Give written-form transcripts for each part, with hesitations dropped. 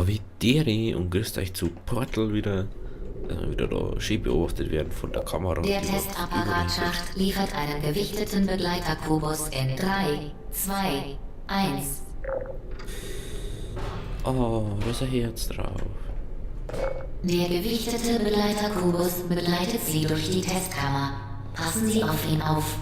Wie Dere und grüßt euch zu Portal wieder da schön beobachtet werden von der Kamera. Der die Testapparatschacht liefert einen gewichteten Begleiterkubus in 3, 2, 1. Oh, da ist ein Herz drauf. Der gewichtete Begleiterkubus begleitet Sie durch die Testkammer. Passen Sie auf ihn auf.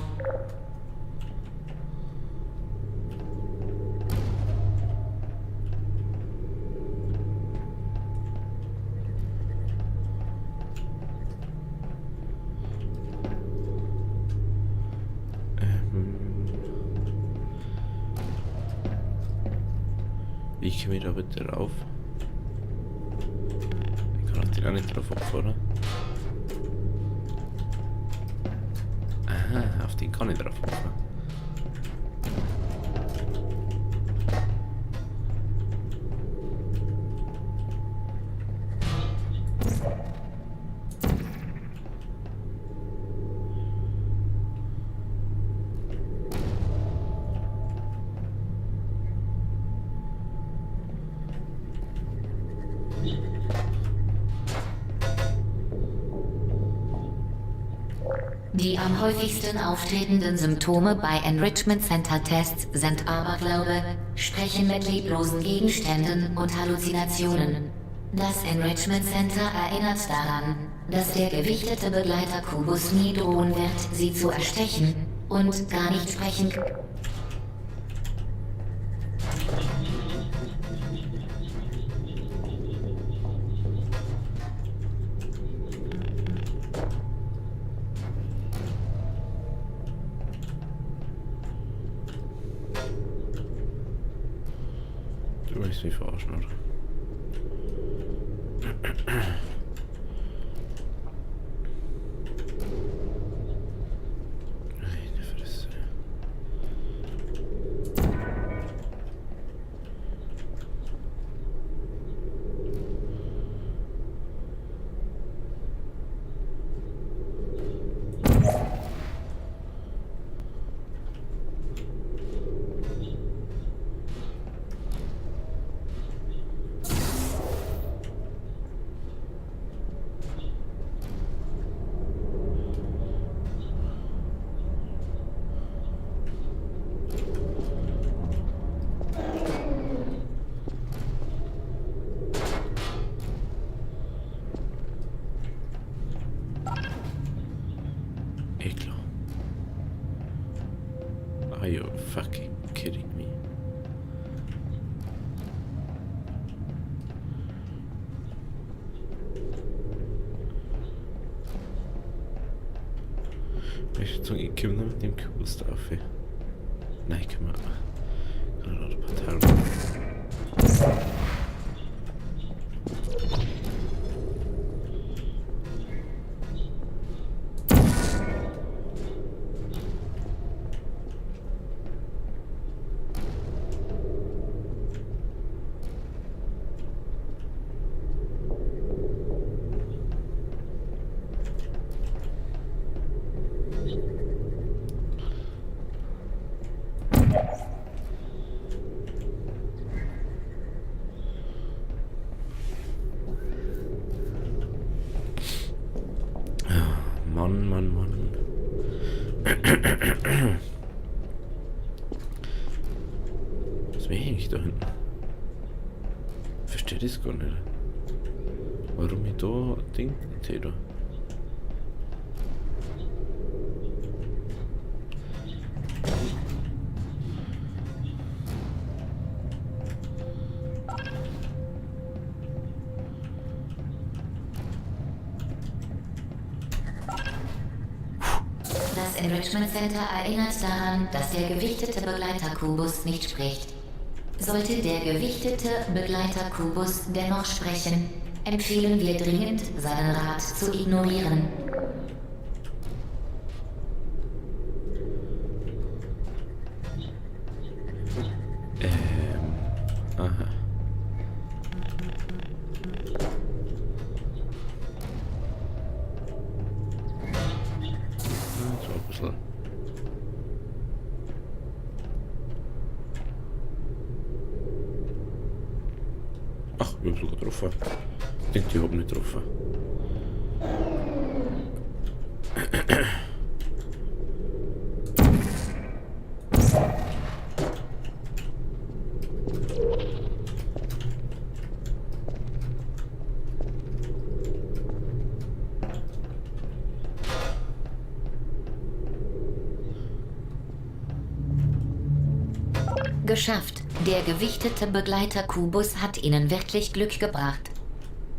Wie komme ich da bitte rauf? Ich kann natürlich auch nicht drauf auffahren. Aha, auf den kann ich drauf auffahren. Die am häufigsten auftretenden Symptome bei Enrichment Center Tests sind Aberglaube, Sprechen mit leblosen Gegenständen und Halluzinationen. Das Enrichment Center erinnert daran, dass der gewichtete Begleiterkubus nie drohen wird, Sie zu erstechen und gar nicht sprechen kann. Du willst mich verarschen, oder? Meine Fresse. Eklar. Are you fucking kidding me? Ich würde sagen, ich komme noch mit dem Kubus drauf. Nein, ich kann noch ein paar Tage. Mann. Was will ich da hinten? Verstehe das gar nicht. Warum ich da Ding da? Das Enrichment Center erinnert daran, dass der gewichtete Begleiterkubus nicht spricht. Sollte der gewichtete Begleiterkubus dennoch sprechen, empfehlen wir dringend, seinen Rat zu ignorieren. Aha. So ein bisschen. Ach, ich hab sogar getroffen. Ich denke, ich hab nicht getroffen. Geschafft. Der gewichtete Begleiter-Kubus hat Ihnen wirklich Glück gebracht.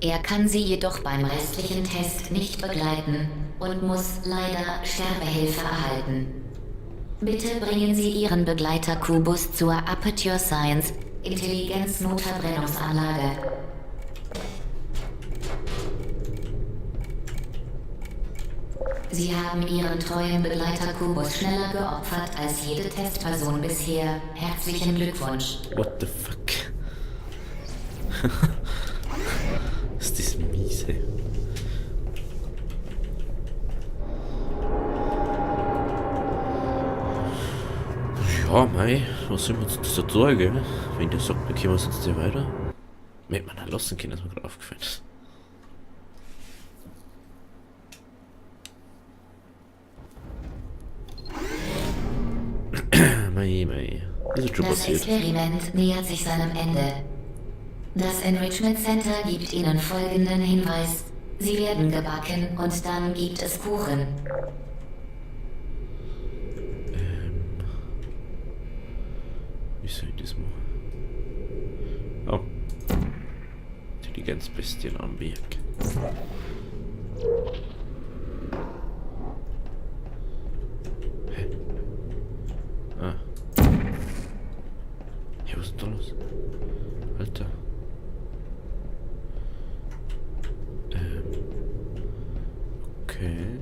Er kann Sie jedoch beim restlichen Test nicht begleiten und muss leider Sterbehilfe erhalten. Bitte bringen Sie Ihren Begleiter-Kubus zur Aperture Science Intelligenz-Notverbrennungsanlage. Sie haben Ihren treuen Begleiter-Kubus schneller geopfert als jede Testperson bisher. Herzlichen Glückwunsch. What the fuck? Ist das miese? Ja, mei, was soll man jetzt so sagen? Wenn der sagt, wir können wir sonst nicht weiter. Hätte man auch lassen können, ist mir gerade aufgefallen. Mei. Das ist schon Das passiert. Experiment nähert sich seinem Ende. Das Enrichment Center gibt Ihnen folgenden Hinweis. Sie werden gebacken und dann gibt es Kuchen. Wie soll ich das machen? Oh. Intelligenzbestien am Weg. Hä? Ah. Hey, was ist denn da los? Alter. Okay.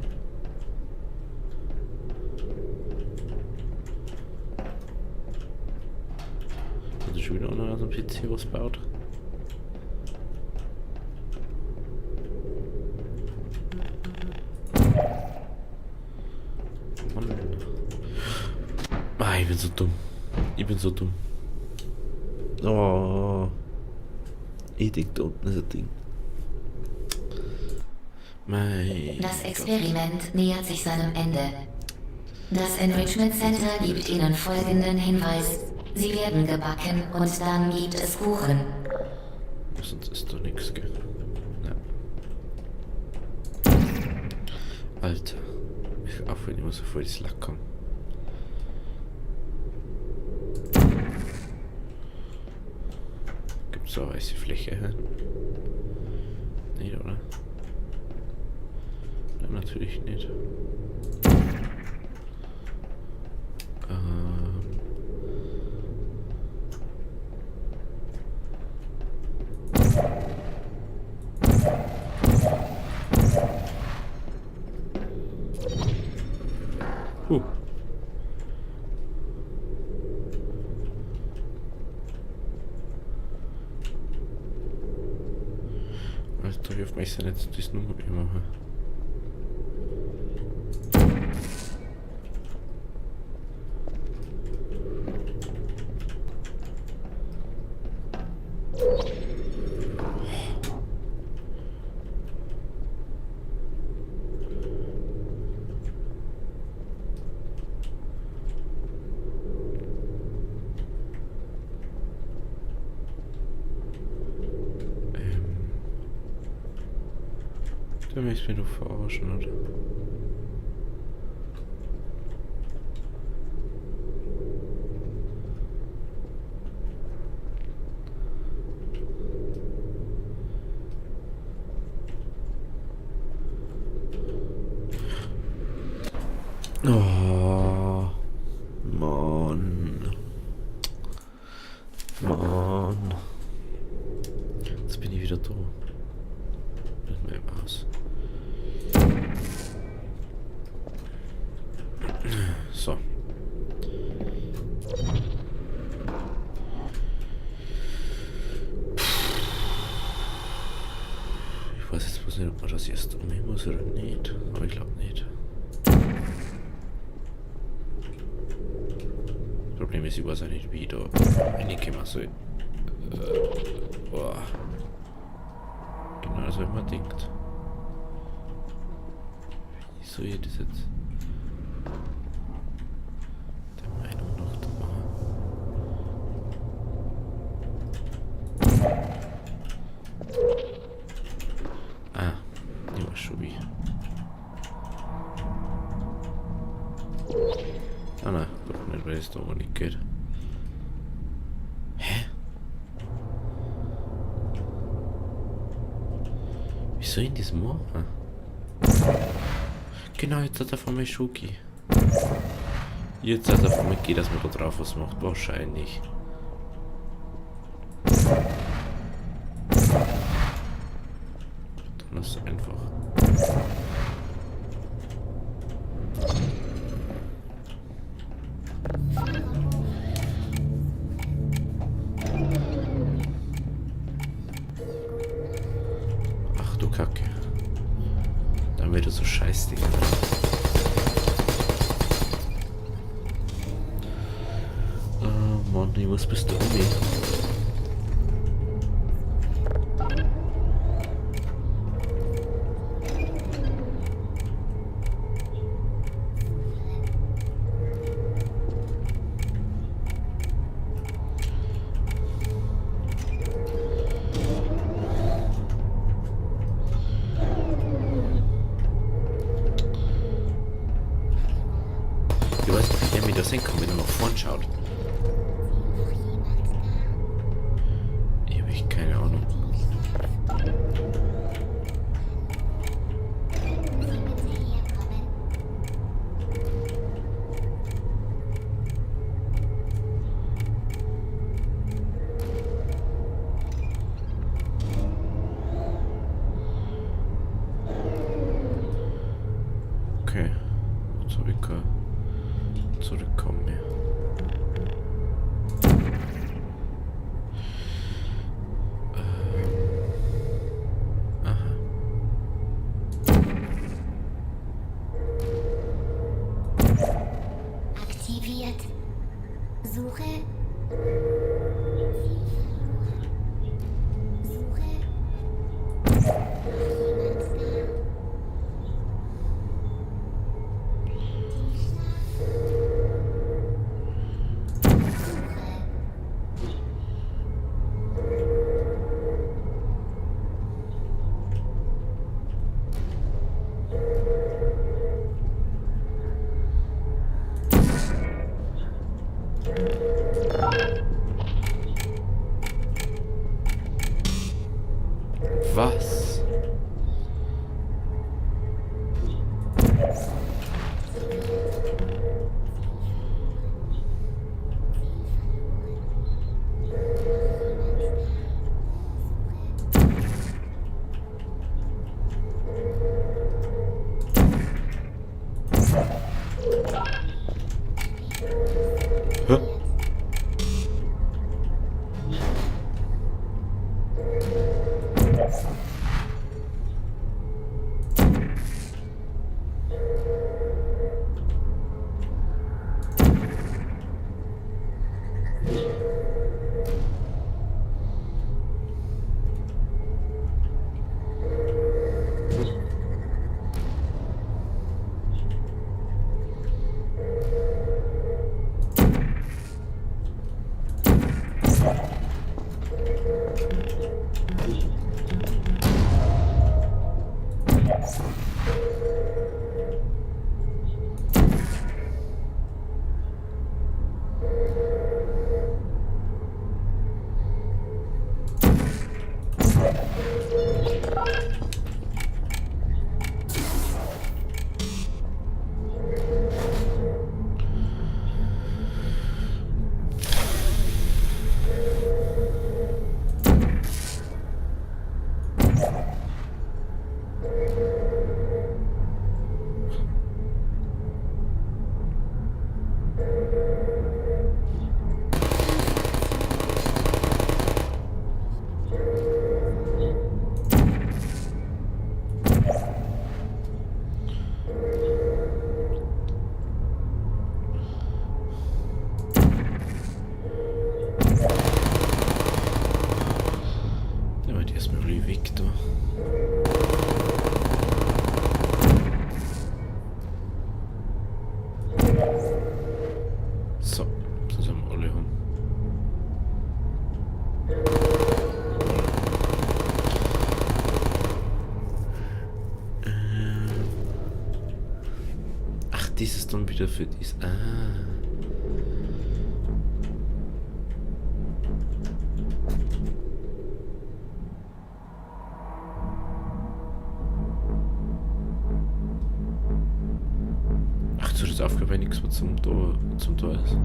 Hat er schon wieder einer an so einem PC was baut? Mann. Ah, ich bin so dumm. Ich bin so dumm. Oh. Ich denke, da unten ist ein Ding. Mein Das Experiment nähert sich seinem Ende. Das Enrichment Center gibt Ihnen folgenden Hinweis. Sie werden gebacken und dann gibt es Kuchen. Gott. Sonst ist doch nichts, gell? Ja. Alter. Ich auch wenn ich immer so voll das Lack komme. Gibt's so eine weiße Fläche? Hä? Nicht, oder? Nein, natürlich nicht. Huh. Alter, wie oft möchte ich jetzt das Nummer machen? Du möchtest mich doch verarschen, oder? Oh, Mann. Mann. Jetzt bin ich wieder da. Mit meinem Maus. So. Ich weiß jetzt bloß nicht, ob man das erst umgehen muss oder nicht. Aber ich glaube nicht. Das Problem ist, ich weiß auch nicht, wie ich da reinkommen soll. Boah. Genau, das habe ich mir gedacht. Wie soll ich das jetzt der Meinung nach da machen? Ah, ich weiß schon wie. Ah nein, doch nicht, weil es da aber nicht geht. Hä? Wie soll ich das machen? Genau, jetzt hat er von mir Schoki. Jetzt hat er von mir geht, dass man da drauf was macht. Wahrscheinlich. Dann ist es einfach. Ach du Kacke. Dann wird es so scheiß, Digga. Oh Mann, ich muss bis da umgehen. Ich weiß nicht, wie der mir das hinkommt, wenn er nach vorn schaut. Ich habe echt keine Ahnung. Okay, jetzt habe ich kein Zurückkommen mehr. Aha. Aktiviert. Suche. Suche. Was? Hä? die erstmal alle weg da. So, das sind wir alle haben. Ach, das ist dann wieder für dies. Ah. Ach, so das Aufgabe nichts, was zum Tor ist.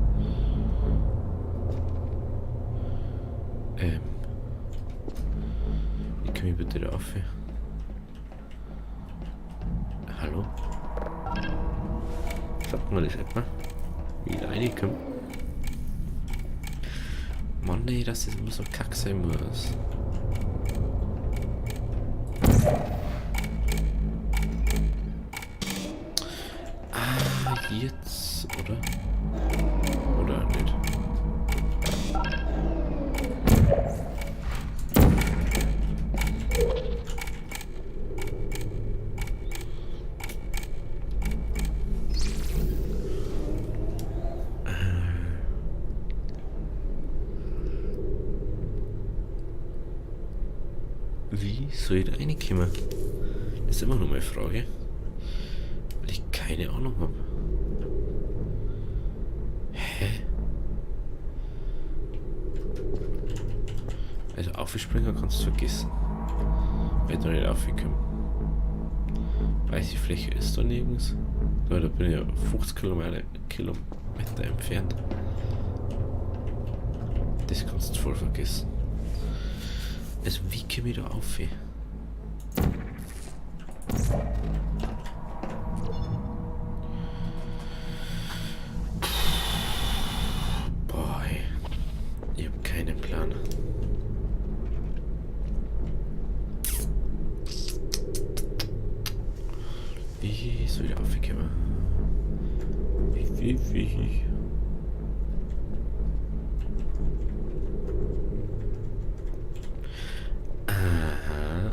Wie komme ich bitte da auf? Hallo? Sagt man das etwa? Wie da reinkommen? Mann, nee, dass das immer so kack sein muss. Ah, jetzt, oder? Oder nicht? Wie soll ich da reinkommen? Das ist immer noch meine Frage. Weil ich keine Ahnung habe. Hä? Also aufspringen kannst du vergessen. Weil ich da nicht aufgekommen. Weiß die Fläche ist da nirgends. Da bin ich ja 50 Kilometer entfernt. Das kannst du voll vergessen. Also wie komme ich da auf? Boah, ey. Ich hab keinen Plan. Wie soll ich da aufkommen? Wie? Aha.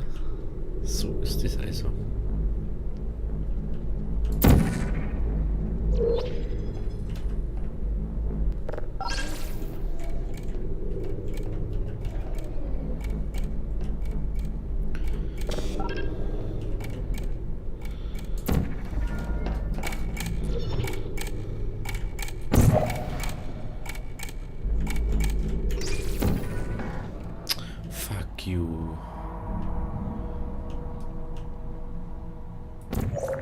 So ist das also. Fuck you.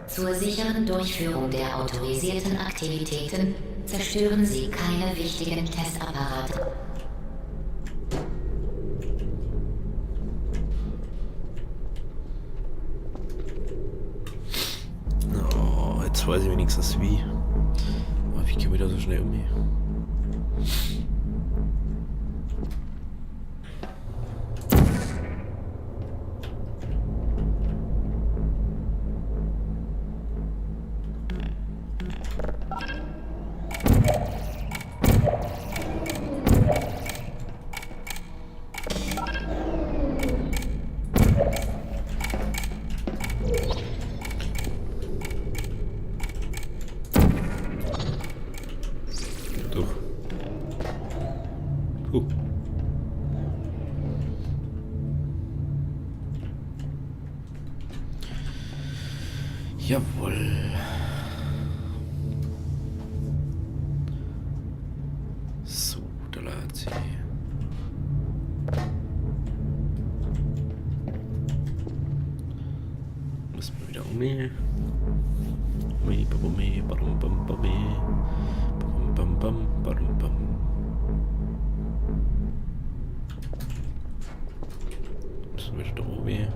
Zur sicheren Durchführung der autorisierten Aktivitäten zerstören Sie keine wichtigen Testapparate. Oh, jetzt weiß ich wenigstens wie. Aber wie komme ich da so schnell um? Durch. Jawohl. So, da ladet sie. Müssen wir wieder umgehen. Müssen wir da oben.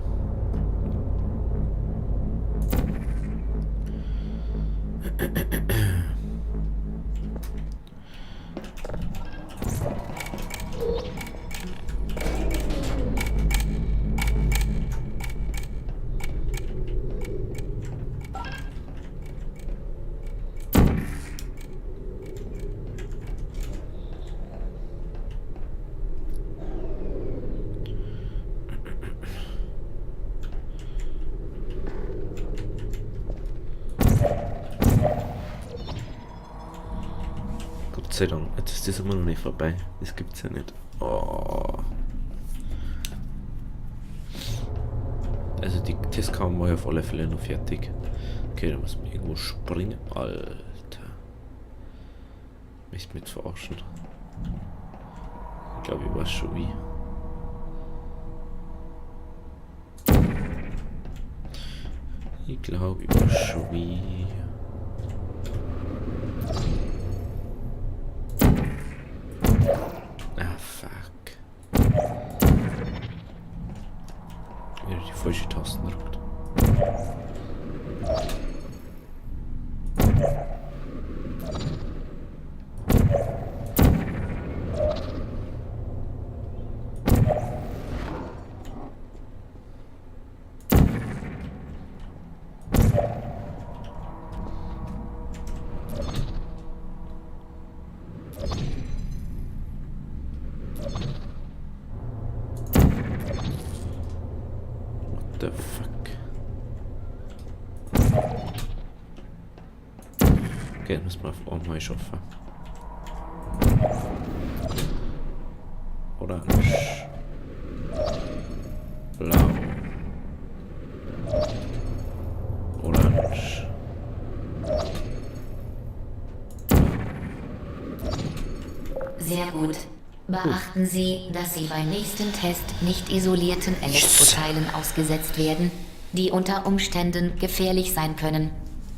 sei Dank, jetzt ist das immer noch nicht vorbei. Das gibt's ja nicht. Oh. Also die Testkammer war ja auf alle Fälle noch fertig. Okay, da muss man irgendwo springen. Alter. Mich mit verarschen. Ich glaube, ich weiß schon wie. Ich glaube, ich weiß schon wie. Ah, fuck. Wieder die falsche Tasten drückt. The fuck? Okay, das müssen wir auf einmal schaffen. Orange. Blau. Orange. Sehr gut. Beachten Sie, dass Sie beim nächsten Test nicht isolierten Elektroteilen ausgesetzt werden, die unter Umständen gefährlich sein können.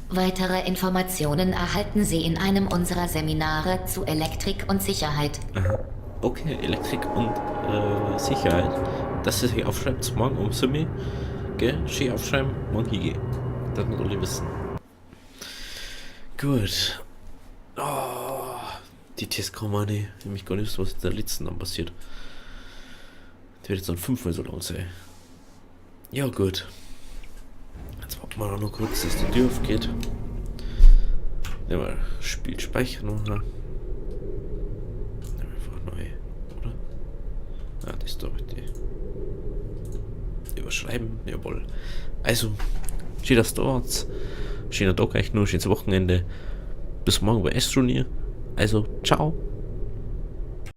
Weitere Informationen erhalten Sie in einem unserer Seminare zu Elektrik und Sicherheit. Aha. Okay, Elektrik und Sicherheit. Das ist hier aufschreibt, morgen um 7 Uhr. Gell? Schön aufschreiben, morgen hingehen. Das muss alle wissen. Gut. Oh, die Testkammer, ne? Ich hab mich gar nicht wissen, was in der letzten dann passiert. Die wird jetzt dann 5-mal so lang sein. Ja, gut. Jetzt warten wir noch kurz, dass die Tür aufgeht. Nehmen wir Spiel speichern noch. Nehmen wir einfach neu, oder? Ah, das ist doch die. Überschreiben, jawohl. Also, schön, dass du da warst. Schöner Tag euch noch, schönes Wochenende. Bis morgen bei Astroneer. Also, ciao.